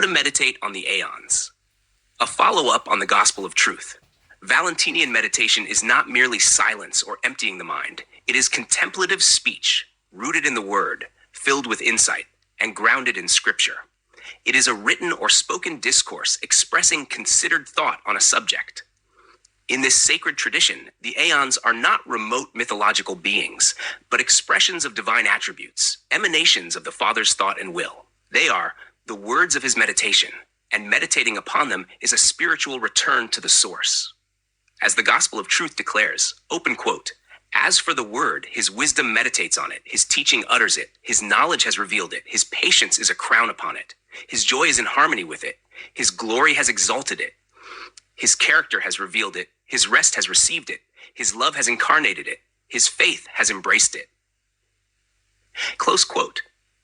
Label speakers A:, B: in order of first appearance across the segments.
A: to meditate on the Aeons. A follow-up on the Gospel of Truth. Valentinian meditation is not merely silence or emptying the mind. It is contemplative speech, rooted in the Word, filled with insight, and grounded in Scripture. It is a written or spoken discourse expressing considered thought on a subject. In this sacred tradition, the Aeons are not remote mythological beings, but expressions of divine attributes, emanations of the Father's thought and will. They are the words of his meditation, and meditating upon them is a spiritual return to the source. As the Gospel of Truth declares, open quote, "As for the word, his wisdom meditates on it, his teaching utters it, his knowledge has revealed it, his patience is a crown upon it, his joy is in harmony with it, his glory has exalted it, his character has revealed it, his rest has received it, his love has incarnated it, his faith has embraced it." Close quote.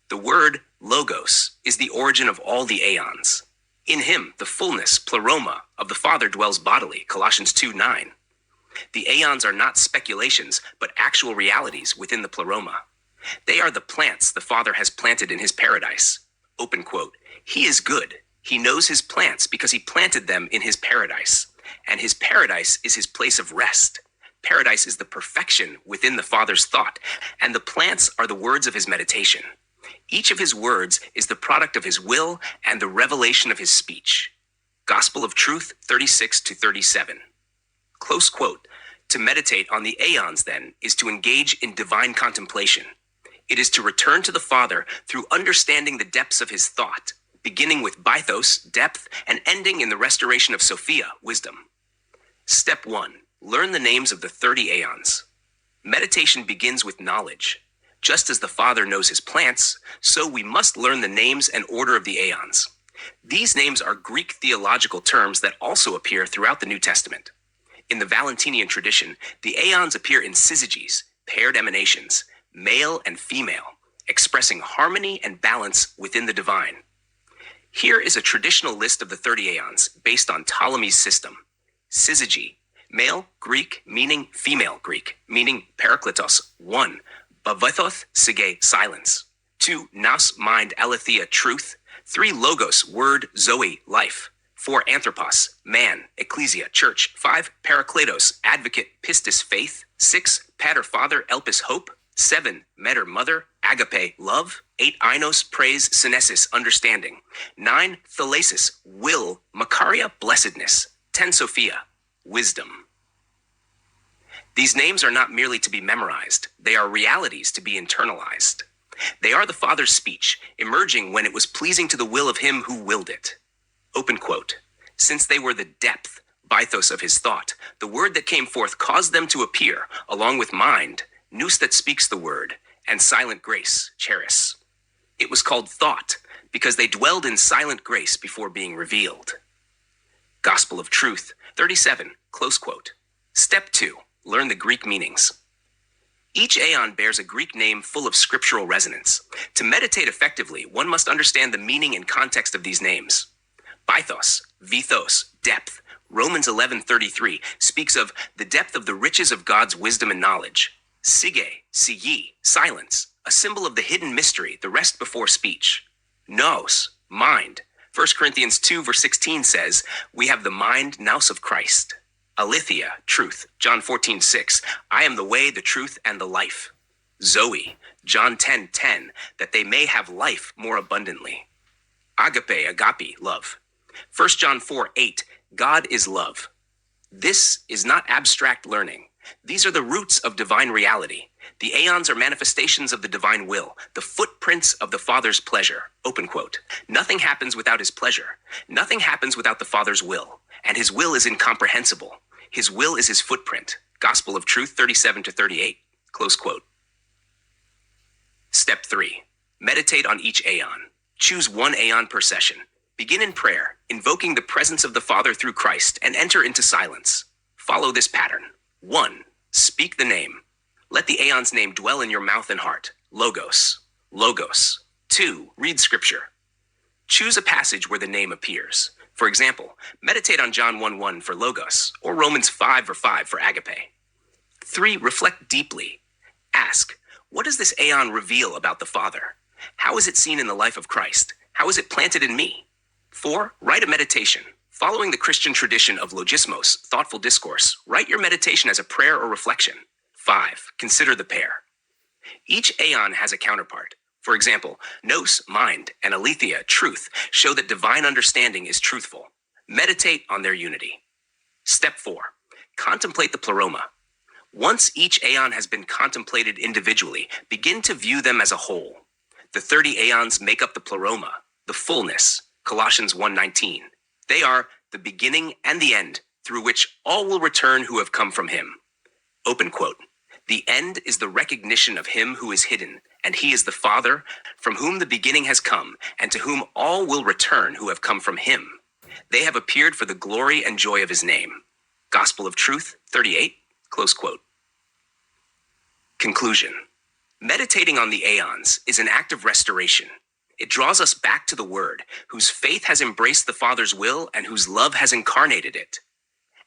A: The word logos is the origin of all the Aeons. In him, the fullness, Pleroma, of the Father dwells bodily, Colossians 2:9. The Aeons are not speculations, but actual realities within the Pleroma. They are the plants the Father has planted in his paradise. Open quote. He is good. He knows his plants because he planted them in his paradise. And his paradise is his place of rest. Paradise is the perfection within the Father's thought, and the plants are the words of his meditation. Each of his words is the product of his will and the revelation of his speech. Gospel of Truth 36-37. Close quote. To meditate on the Aeons, then, is to engage in divine contemplation. It is to return to the Father through understanding the depths of his thought, beginning with baithos, depth, and ending in the restoration of Sophia, wisdom. Step 1. Learn the names of the 30 Aeons. Meditation begins with knowledge. Just as the Father knows his plants, so we must learn the names and order of the Aeons. These names are Greek theological terms that also appear throughout the New Testament. In the Valentinian tradition, the Aeons appear in syzygies, paired emanations, male and female, expressing harmony and balance within the divine. Here is a traditional list of the 30 Aeons based on Ptolemy's system. Syzygy, male Greek meaning female Greek, meaning parakletos, 1. Bavithoth, sige, silence. 2. Nous, mind, aletheia, truth. 3. Logos, word, zoe, life. 4. Anthropos, man, ecclesia, church. 5. Parakletos, advocate, pistis, faith. 6. Pater, father, elpis, hope. 7. Meter, mother, agape, love. 8. Ainos, praise, synesis, understanding. 9. Thalasis, will, makaria, blessedness. 10. Sophia, wisdom. These names are not merely to be memorized. They are realities to be internalized. They are the Father's speech, emerging when it was pleasing to the will of him who willed it. Open quote. Since they were the depth, baithos of his thought, the word that came forth caused them to appear, along with mind, nous that speaks the word, and silent grace, charis. It was called thought, because they dwelled in silent grace before being revealed. Gospel of Truth 37, close quote. Step 2. Learn the Greek meanings. Each Aeon bears a Greek name full of scriptural resonance. To meditate effectively, one must understand the meaning and context of these names. Baithos, vithos, depth. Romans 11:33 speaks of the depth of the riches of God's wisdom and knowledge. Sige, sigi, silence, a symbol of the hidden mystery, the rest before speech. Nous, mind. 1 Corinthians 2 verse 16 says, we have the mind nous of Christ. Aletheia, truth. John 14:6, I am the way, the truth, and the life. Zoe, John 10:10, that they may have life more abundantly. Agape, love. 1 John 4:8, God is love. This is not abstract learning. These are the roots of divine reality. The Aeons are manifestations of the divine will, the footprints of the Father's pleasure. Open quote. Nothing happens without his pleasure. Nothing happens without the Father's will. And his will is incomprehensible. His will is his footprint. Gospel of Truth 37-38. Close quote. Step 3. Meditate on each Aeon. Choose one Aeon per session. Begin in prayer, invoking the presence of the Father through Christ, and enter into silence. Follow this pattern. 1. Speak the name. Let the Aeon's name dwell in your mouth and heart. Logos. Logos. 2. Read scripture. Choose a passage where the name appears. For example, meditate on John 1:1 for Logos, or Romans 5:5 for agape. 3. Reflect deeply. Ask, what does this Aeon reveal about the Father? How is it seen in the life of Christ? How is it planted in me? 4. Write a meditation. Following the Christian tradition of logismos, thoughtful discourse, write your meditation as a prayer or reflection. 5. Consider the pair. Each aeon has a counterpart. For example, Nous, mind, and Aletheia, truth, show that divine understanding is truthful. Meditate on their unity. Step 4. Contemplate the Pleroma. Once each aeon has been contemplated individually, begin to view them as a whole. The 30 aeons make up the Pleroma, the fullness, Colossians 1:19. They are the beginning and the end, through which all will return who have come from him. Open quote. The end is the recognition of him who is hidden, and he is the Father, from whom the beginning has come, and to whom all will return who have come from him. They have appeared for the glory and joy of his name. Gospel of Truth 38, close quote. Conclusion. Meditating on the Aeons is an act of restoration. It draws us back to the Word, whose faith has embraced the Father's will and whose love has incarnated it.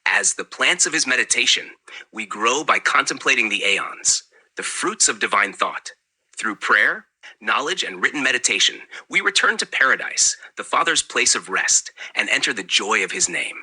A: As the plants of his meditation, we grow by contemplating the Aeons, the fruits of divine thought. Through prayer, knowledge, and written meditation, we return to paradise, the Father's place of rest, and enter the joy of his name.